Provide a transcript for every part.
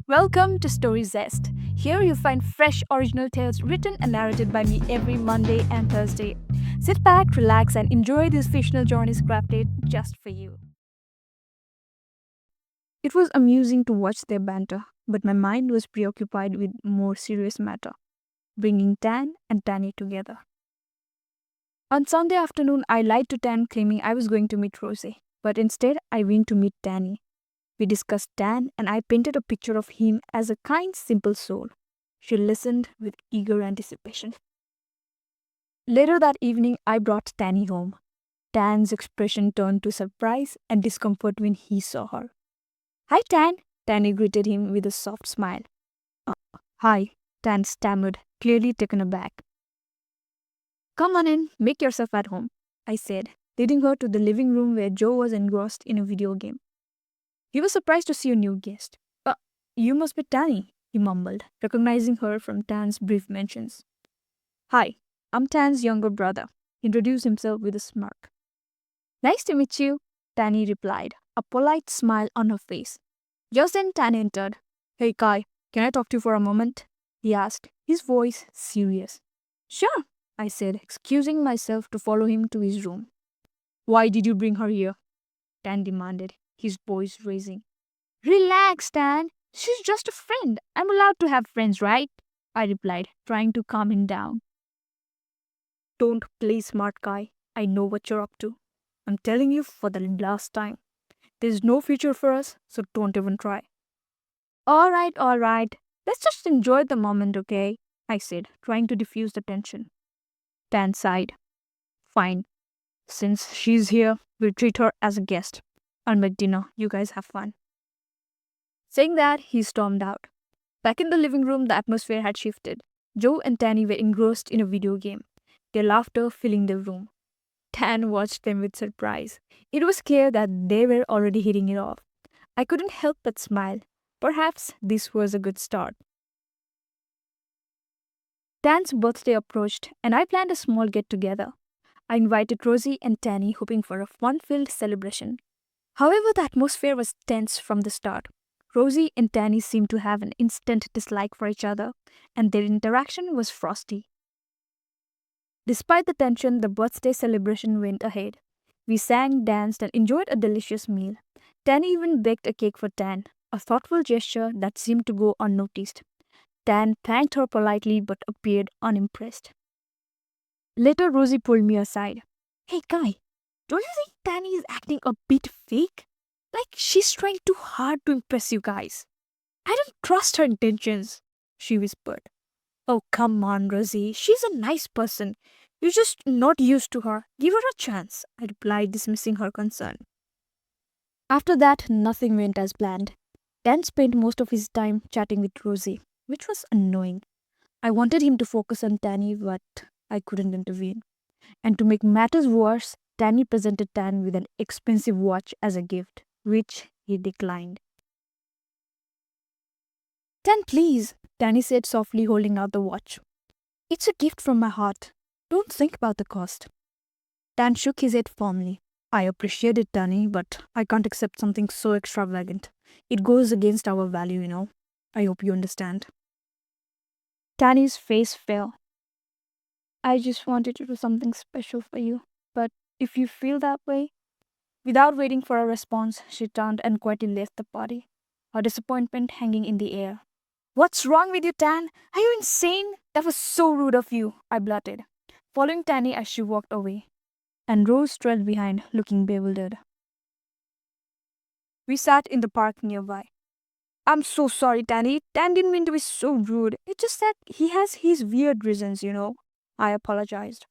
Welcome to Story Zest. Here you'll find fresh original tales written and narrated by me every Monday and Thursday. Sit back, relax, and enjoy these fictional journeys crafted just for you. It was amusing to watch their banter, but my mind was preoccupied with more serious matter, bringing Tan and Tanny together. On Sunday afternoon, I lied to Tan claiming I was going to meet Rosie, but instead I went to meet Tanny. We discussed Dan, and I painted a picture of him as a kind, simple soul. She listened with eager anticipation. Later that evening, I brought Tanny home. Tan's expression turned to surprise and discomfort when he saw her. Hi, Tan. Tanny greeted him with a soft smile. "Uh, Hi, Tan stammered, clearly taken aback. Come on in, make yourself at home, I said, leading her to the living room where Joe was engrossed in a video game. He was surprised to see a new guest. You must be Tanny, he mumbled, recognizing her from Tan's brief mentions. Hi, I'm Tan's younger brother, he introduced himself with a smirk. Nice to meet you, Tanny replied, a polite smile on her face. Just then Tan entered. Hey Kai, can I talk to you for a moment? He asked, his voice serious. Sure, I said, excusing myself to follow him to his room. Why did you bring her here? Tan demanded, his voice raising. Relax, Tan. She's just a friend. I'm allowed to have friends, right? I replied, trying to calm him down. Don't play smart guy. I know what you're up to. I'm telling you for the last time. There's no future for us, so don't even try. All right. Let's just enjoy the moment, okay? I said, trying to diffuse the tension. Tan sighed. Fine. Since she's here, we'll treat her as a guest. I'll make dinner. You guys have fun. Saying that, he stormed out. Back in the living room, the atmosphere had shifted. Joe and Tanny were engrossed in a video game, their laughter filling the room. Tan watched them with surprise. It was clear that they were already hitting it off. I couldn't help but smile. Perhaps this was a good start. Tan's birthday approached, and I planned a small get together. I invited Rosie and Tanny, hoping for a fun filled celebration. However, the atmosphere was tense from the start. Rosie and Tanny seemed to have an instant dislike for each other, and their interaction was frosty. Despite the tension, the birthday celebration went ahead. We sang, danced, and enjoyed a delicious meal. Tanny even baked a cake for Tan, a thoughtful gesture that seemed to go unnoticed. Tan thanked her politely but appeared unimpressed. Later, Rosie pulled me aside. Hey, Kai, don't you think Tanny is acting a bit fake? Like she's trying too hard to impress you guys. I don't trust her intentions, she whispered. Oh, come on, Rosie. She's a nice person. You're just not used to her. Give her a chance, I replied, dismissing her concern. After that, nothing went as planned. Dan spent most of his time chatting with Rosie, which was annoying. I wanted him to focus on Tanny, but I couldn't intervene. And to make matters worse, Tanny presented Tan with an expensive watch as a gift, which he declined. Tan, please, Tanny said softly, holding out the watch. It's a gift from my heart. Don't think about the cost. Tan shook his head firmly. I appreciate it, Tanny, but I can't accept something so extravagant. It goes against our value, you know. I hope you understand. Tanny's face fell. I just wanted to do something special for you, but if you feel that way. Without waiting for a response, she turned and quietly left the party, her disappointment hanging in the air. What's wrong with you, Tan? Are you insane? That was so rude of you, I blurted, following Tanny as she walked away. And Rose trailed behind, looking bewildered. We sat in the park nearby. I'm so sorry, Tanny. Tan didn't mean to be so rude. It's just that he has his weird reasons, you know. I apologized.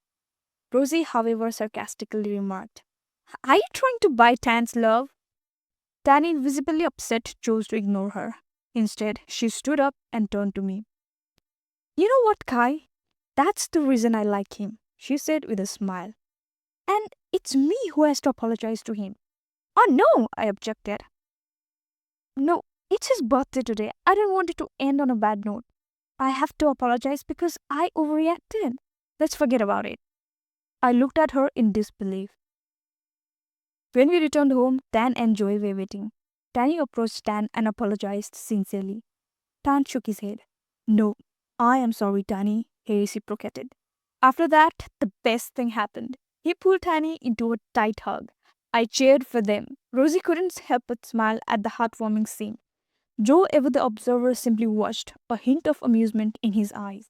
Rosie, however, sarcastically remarked, Are you trying to buy Tan's love? Tanny, visibly upset, chose to ignore her. Instead, she stood up and turned to me. You know what, Kai? That's the reason I like him, she said with a smile. And it's me who has to apologize to him. Oh no, I objected. No, it's his birthday today. I don't want it to end on a bad note. I have to apologize because I overreacted. Let's forget about it. I looked at her in disbelief. When we returned home, Tan and Joy were waiting. Tanny approached Tan and apologized sincerely. Tan shook his head. No, I am sorry, Tanny, he reciprocated. After that, the best thing happened. He pulled Tanny into a tight hug. I cheered for them. Rosie couldn't help but smile at the heartwarming scene. Joe, ever the observer, simply watched, a hint of amusement in his eyes.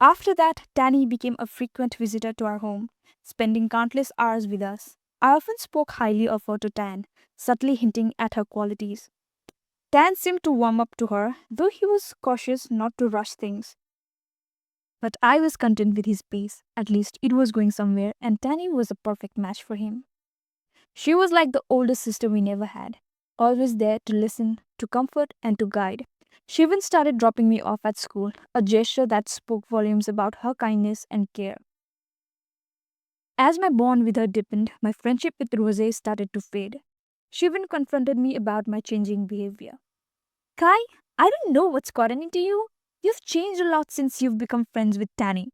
After that, Tanny became a frequent visitor to our home, spending countless hours with us. I often spoke highly of her to Tan, subtly hinting at her qualities. Tan seemed to warm up to her, though he was cautious not to rush things. But I was content with his pace. At least it was going somewhere, and Tanny was a perfect match for him. She was like the oldest sister we never had, always there to listen, to comfort, and to guide. She even started dropping me off at school, a gesture that spoke volumes about her kindness and care. As my bond with her deepened, my friendship with Rose started to fade. She even confronted me about my changing behavior. Kai, I don't know what's gotten into you. You've changed a lot since you've become friends with Tanny.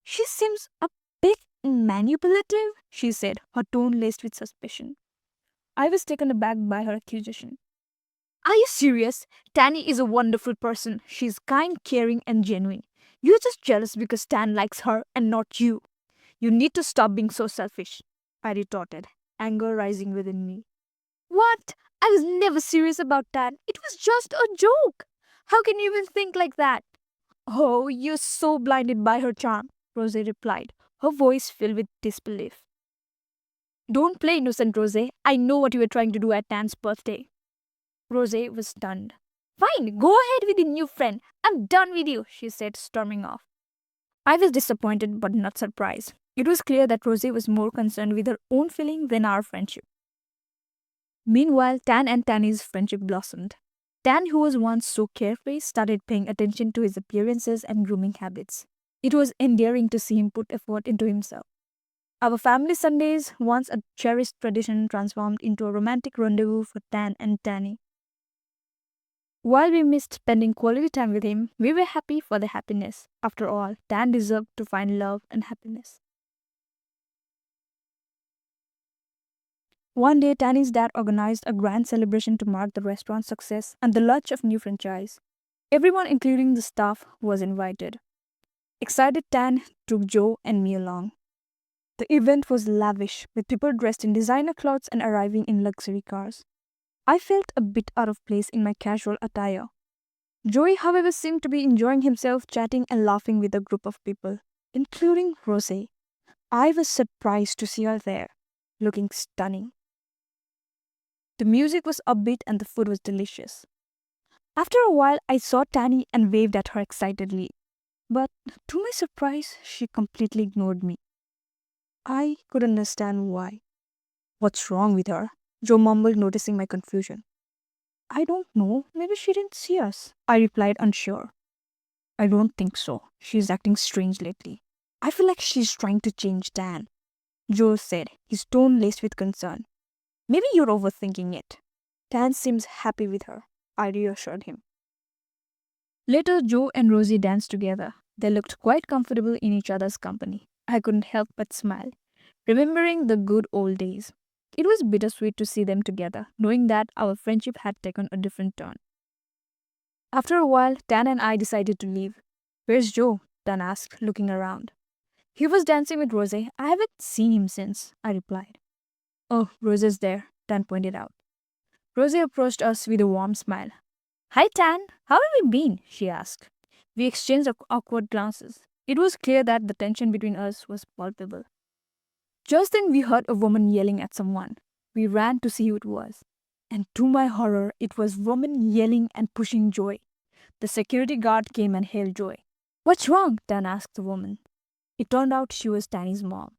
She seems a bit manipulative, she said, her tone laced with suspicion. I was taken aback by her accusation. Are you serious? Tanny is a wonderful person. She's kind, caring, and genuine. You're just jealous because Tan likes her and not you. You need to stop being so selfish, I retorted, anger rising within me. What? I was never serious about Tan. It was just a joke. How can you even think like that? Oh, you're so blinded by her charm, Rose replied, her voice filled with disbelief. Don't play innocent, Rose. I know what you were trying to do at Tan's birthday. Rose was stunned. Fine, go ahead with your new friend. I'm done with you, she said, storming off. I was disappointed but not surprised. It was clear that Rose was more concerned with her own feeling than our friendship. Meanwhile, Tan and Tanny's friendship blossomed. Tan, who was once so carefree, started paying attention to his appearances and grooming habits. It was endearing to see him put effort into himself. Our family Sundays, once a cherished tradition, transformed into a romantic rendezvous for Tan and Tanny. While we missed spending quality time with him, we were happy for the happiness. After all, Tan deserved to find love and happiness. One day, Tanny's dad organized a grand celebration to mark the restaurant's success and the launch of new franchise. Everyone, including the staff, was invited. Excited Tan took Joe and me along. The event was lavish, with people dressed in designer clothes and arriving in luxury cars. I felt a bit out of place in my casual attire. Joey, however, seemed to be enjoying himself chatting and laughing with a group of people, including Rose. I was surprised to see her there, looking stunning. The music was upbeat and the food was delicious. After a while, I saw Tanny and waved at her excitedly. But to my surprise, she completely ignored me. I could understand why. What's wrong with her? Joe mumbled, noticing my confusion. I don't know. Maybe she didn't see us. I replied, unsure. I don't think so. She's acting strange lately. I feel like she's trying to change Tan, Joe said, his tone laced with concern. Maybe you're overthinking it. Tan seems happy with her, I reassured him. Later, Joe and Rosie danced together. They looked quite comfortable in each other's company. I couldn't help but smile, remembering the good old days. It was bittersweet to see them together, knowing that our friendship had taken a different turn. After a while, Tan and I decided to leave. Where's Joe? Tan asked, looking around. He was dancing with Rose. I haven't seen him since, I replied. Oh, Rose's there, Tan pointed out. Rose approached us with a warm smile. Hi, Tan. How have you been? She asked. We exchanged awkward glances. It was clear that the tension between us was palpable. Just then we heard a woman yelling at someone. We ran to see who it was. And to my horror, it was woman yelling and pushing Joy. The security guard came and hailed Joy. What's wrong? Tan asked the woman. It turned out she was Tanny's mom.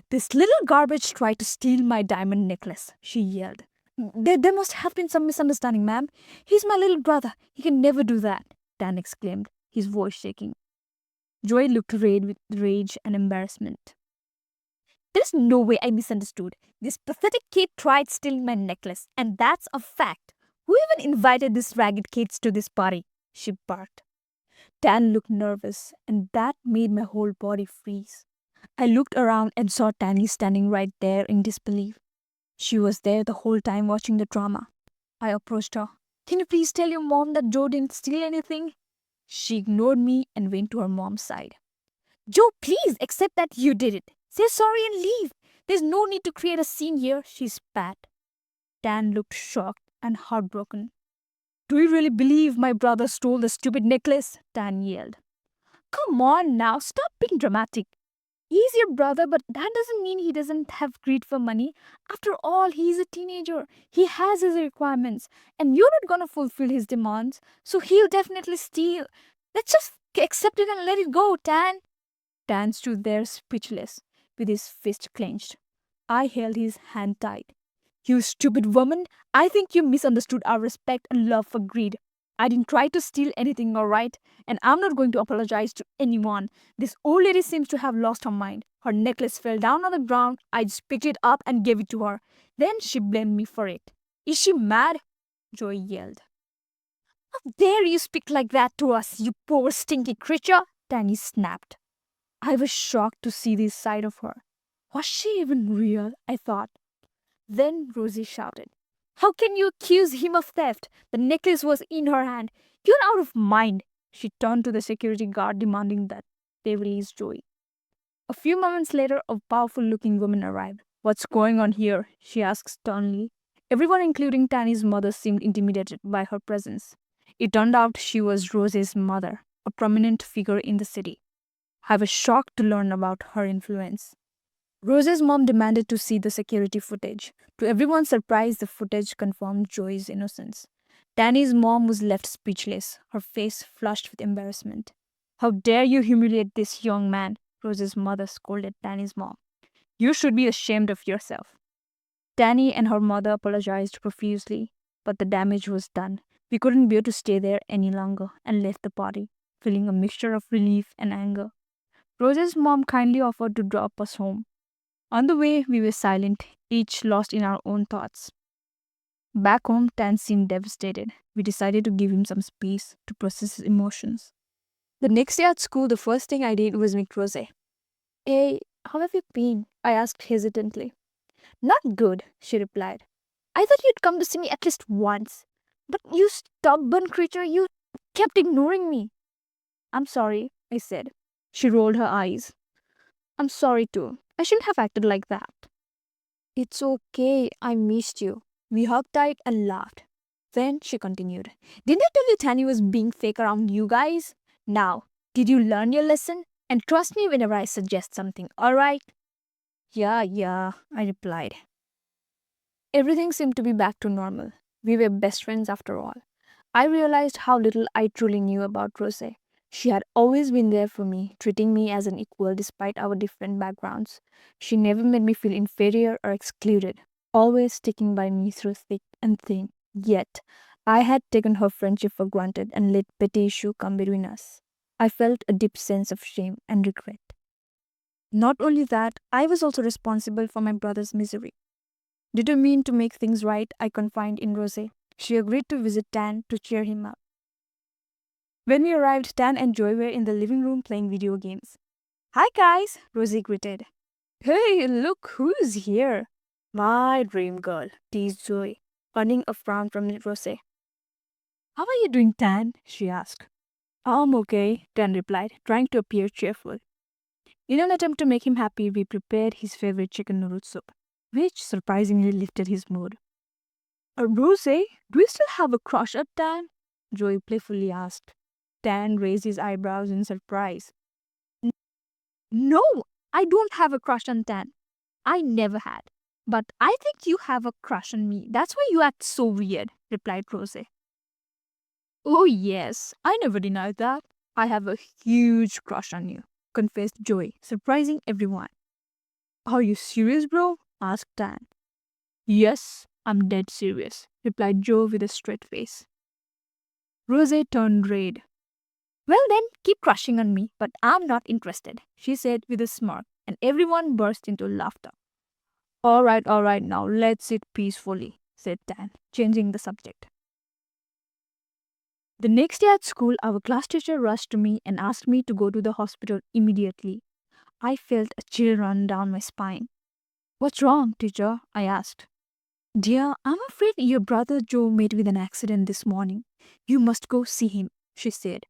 This little garbage tried to steal my diamond necklace, she yelled. There must have been some misunderstanding, ma'am. He's my little brother. He can never do that, Tan exclaimed, his voice shaking. Joy looked red with rage and embarrassment. There's no way I misunderstood. This pathetic kid tried stealing my necklace, and that's a fact. Who even invited these ragged kids to this party? She barked. Tan looked nervous, and that made my whole body freeze. I looked around and saw Tanny standing right there in disbelief. She was there the whole time watching the drama. I approached her. Can you please tell your mom that Joe didn't steal anything? She ignored me and went to her mom's side. Joe, please accept that you did it. Say sorry and leave. There's no need to create a scene here, she spat. Dan looked shocked and heartbroken. Do you really believe my brother stole the stupid necklace? Dan yelled. Come on now, stop being dramatic. He's your brother, but that doesn't mean he doesn't have greed for money. After all, he's a teenager. He has his requirements, and you're not gonna fulfill his demands, so he'll definitely steal. Let's just accept it and let it go, Dan. Dan stood there speechless, with his fist clenched. I held his hand tight. You stupid woman! I think you misunderstood our respect and love for greed. I didn't try to steal anything, alright? And I'm not going to apologize to anyone. This old lady seems to have lost her mind. Her necklace fell down on the ground. I just picked it up and gave it to her. Then she blamed me for it. Is she mad? Joey yelled. How dare you speak like that to us, you poor stinky creature? Danny snapped. I was shocked to see this side of her. Was she even real? I thought. Then Rosie shouted, How can you accuse him of theft? The necklace was in her hand. You're out of mind. She turned to the security guard demanding that they release Joey. A few moments later, a powerful looking woman arrived. What's going on here? She asked sternly. Everyone, including Tanny's mother, seemed intimidated by her presence. It turned out she was Rosie's mother, a prominent figure in the city. I was shocked to learn about her influence. Rose's mom demanded to see the security footage. To everyone's surprise, the footage confirmed Joey's innocence. Danny's mom was left speechless, her face flushed with embarrassment. How dare you humiliate this young man? Rose's mother scolded Danny's mom. You should be ashamed of yourself. Danny and her mother apologized profusely, but the damage was done. We couldn't bear to stay there any longer and left the party, feeling a mixture of relief and anger. Rose's mom kindly offered to drop us home. On the way, we were silent, each lost in our own thoughts. Back home, Tan seemed devastated. We decided to give him some space to process his emotions. The next day at school, the first thing I did was meet Rose. Hey, how have you been? I asked hesitantly. Not good, she replied. I thought you'd come to see me at least once. But you stubborn creature, you kept ignoring me. I'm sorry, I said. She rolled her eyes. I'm sorry too. I shouldn't have acted like that. It's okay, I missed you. We hugged tight and laughed. Then she continued. Didn't I tell you Tanny was being fake around you guys? Now, did you learn your lesson? And trust me whenever I suggest something, alright? Yeah, I replied. Everything seemed to be back to normal. We were best friends after all. I realized how little I truly knew about Rose. She had always been there for me, treating me as an equal despite our different backgrounds. She never made me feel inferior or excluded, always sticking by me through thick and thin. Yet, I had taken her friendship for granted and let petty issue come between us. I felt a deep sense of shame and regret. Not only that, I was also responsible for my brother's misery. Determined to make things right, I confided in Rose. She agreed to visit Tan to cheer him up. When we arrived, Tan and Joy were in the living room playing video games. Hi guys, Rosie greeted. Hey, look who's here. My dream girl, teased Joy, earning a frown from Rose. How are you doing, Tan? She asked. I'm okay, Tan replied, trying to appear cheerful. In an attempt to make him happy, we prepared his favorite chicken noodle soup, which surprisingly lifted his mood. Rose, do you still have a crush at Tan? Joey playfully asked. Tan raised his eyebrows in surprise. No, I don't have a crush on Tan. I never had. But I think you have a crush on me. That's why you act so weird, replied Rose. Oh, yes, I never denied that. I have a huge crush on you, confessed Joey, surprising everyone. Are you serious, bro? Asked Tan. Yes, I'm dead serious, replied Joe with a straight face. Rose turned red. Well then, keep crushing on me, but I'm not interested, she said with a smirk, and everyone burst into laughter. All right, now let's sit peacefully, said Tan, changing the subject. The next day at school, our class teacher rushed to me and asked me to go to the hospital immediately. I felt a chill run down my spine. What's wrong, teacher? I asked. Dear, I'm afraid your brother Joe met with an accident this morning. You must go see him, she said.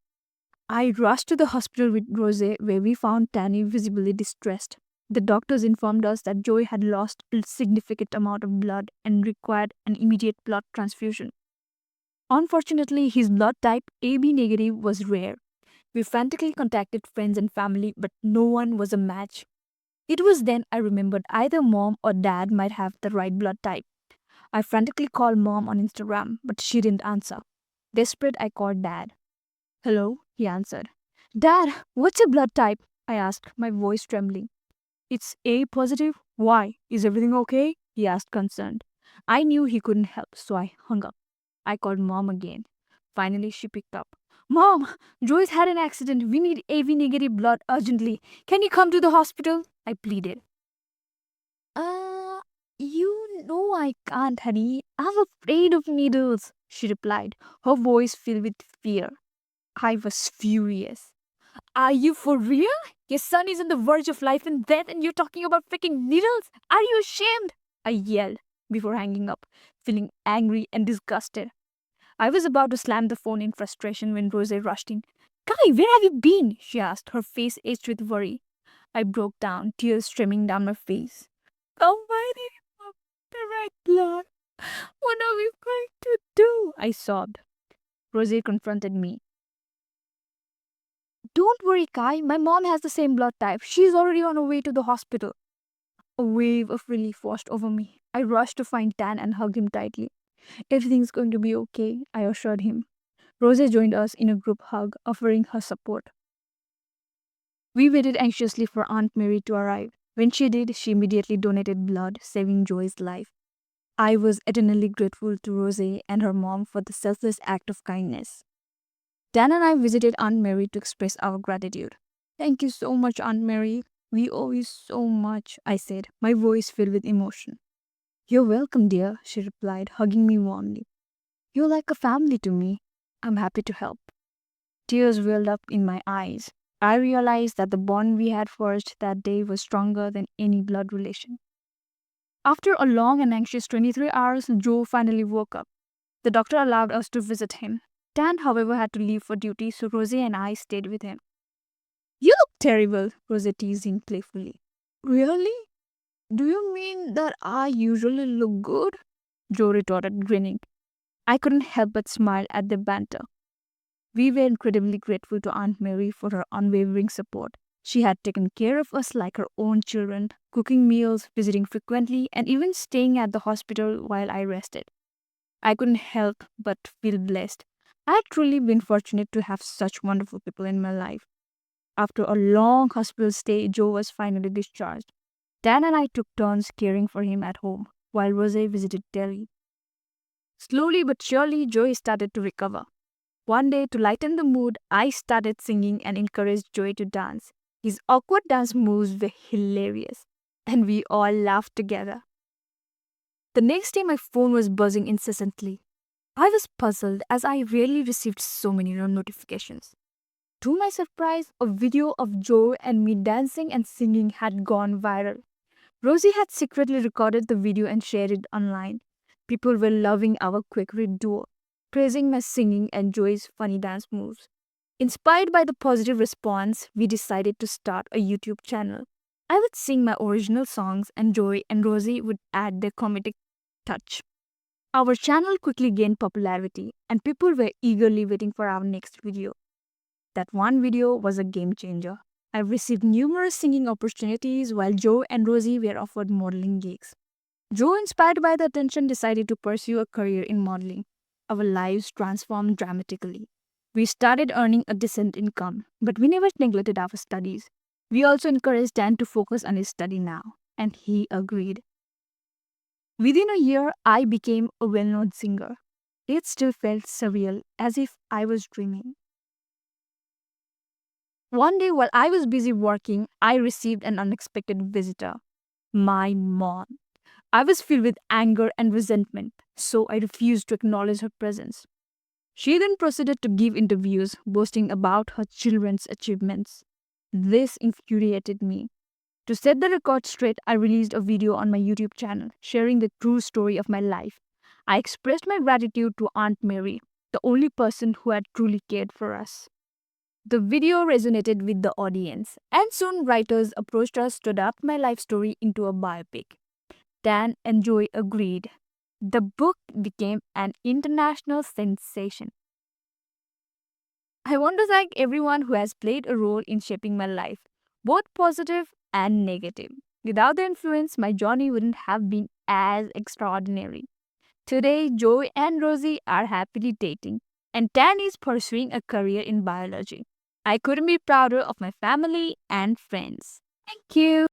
I rushed to the hospital with Rose, where we found Tanny visibly distressed. The doctors informed us that Joey had lost a significant amount of blood and required an immediate blood transfusion. Unfortunately, his blood type AB negative was rare. We frantically contacted friends and family, but no one was a match. It was then I remembered either mom or dad might have the right blood type. I frantically called mom on Instagram, but she didn't answer. Desperate, I called dad. Hello, he answered. Dad, what's your blood type? I asked, my voice trembling. It's A positive. Why? Is everything okay? He asked, concerned. I knew he couldn't help, so I hung up. I called mom again. Finally, she picked up. Mom, Joyce had an accident. We need AV negative blood urgently. Can you come to the hospital? I pleaded. Uh, you know I can't, honey. I'm afraid of needles, she replied, her voice filled with fear. I was furious. Are you for real? Your son is on the verge of life and death and you're talking about freaking needles? Are you ashamed? I yelled before hanging up, feeling angry and disgusted. I was about to slam the phone in frustration when Rose rushed in. Kai, where have you been? She asked, her face itched with worry. I broke down, tears streaming down my face. Oh, why did you pump the right blood? What are we going to do? I sobbed. Rose confronted me. Don't worry, Kai. My mom has the same blood type. She's already on her way to the hospital. A wave of relief washed over me. I rushed to find Dan and hugged him tightly. Everything's going to be okay, I assured him. Rose joined us in a group hug, offering her support. We waited anxiously for Aunt Mary to arrive. When she did, she immediately donated blood, saving Joy's life. I was eternally grateful to Rose and her mom for the selfless act of kindness. Dan and I visited Aunt Mary to express our gratitude. Thank you so much, Aunt Mary. We owe you so much, I said, my voice filled with emotion. You're welcome, dear, she replied, hugging me warmly. You're like a family to me. I'm happy to help. Tears welled up in my eyes. I realized that the bond we had forged that day was stronger than any blood relation. After a long and anxious 23 hours, Joe finally woke up. The doctor allowed us to visit him. Dan, however, had to leave for duty, so Rosie and I stayed with him. You look terrible, Rosie teased him playfully. Really? Do you mean that I usually look good? Joe retorted, grinning. I couldn't help but smile at the banter. We were incredibly grateful to Aunt Mary for her unwavering support. She had taken care of us like her own children, cooking meals, visiting frequently, and even staying at the hospital while I rested. I couldn't help but feel blessed. I had truly been fortunate to have such wonderful people in my life. After a long hospital stay, Joe was finally discharged. Dan and I took turns caring for him at home, while Rose visited Terry. Slowly but surely, Joe started to recover. One day, to lighten the mood, I started singing and encouraged Joey to dance. His awkward dance moves were hilarious, and we all laughed together. The next day, my phone was buzzing incessantly. I was puzzled as I rarely received so many notifications. To my surprise, a video of Joe and me dancing and singing had gone viral. Rosie had secretly recorded the video and shared it online. People were loving our quick read duo, praising my singing and Joey's funny dance moves. Inspired by the positive response, we decided to start a YouTube channel. I would sing my original songs and Joey and Rosie would add their comedic touch. Our channel quickly gained popularity and people were eagerly waiting for our next video. That one video was a game changer. I received numerous singing opportunities while Joe and Rosie were offered modeling gigs. Joe, inspired by the attention, decided to pursue a career in modeling. Our lives transformed dramatically. We started earning a decent income, but we never neglected our studies. We also encouraged Dan to focus on his study now, and he agreed. Within a year, I became a well-known singer. It still felt surreal, as if I was dreaming. One day, while I was busy working, I received an unexpected visitor. My mom. I was filled with anger and resentment, so I refused to acknowledge her presence. She then proceeded to give interviews boasting about her children's achievements. This infuriated me. To set the record straight, I released a video on my YouTube channel sharing the true story of my life. I expressed my gratitude to Aunt Mary, the only person who had truly cared for us. The video resonated with the audience, and soon writers approached us to adapt my life story into a biopic. Dan and Joy agreed. The book became an international sensation. I want to thank everyone who has played a role in shaping my life, both positive and negative. Without their influence, my journey wouldn't have been as extraordinary. Today, Joy and Rosie are happily dating, and Tan is pursuing a career in biology. I couldn't be prouder of my family and friends. Thank you.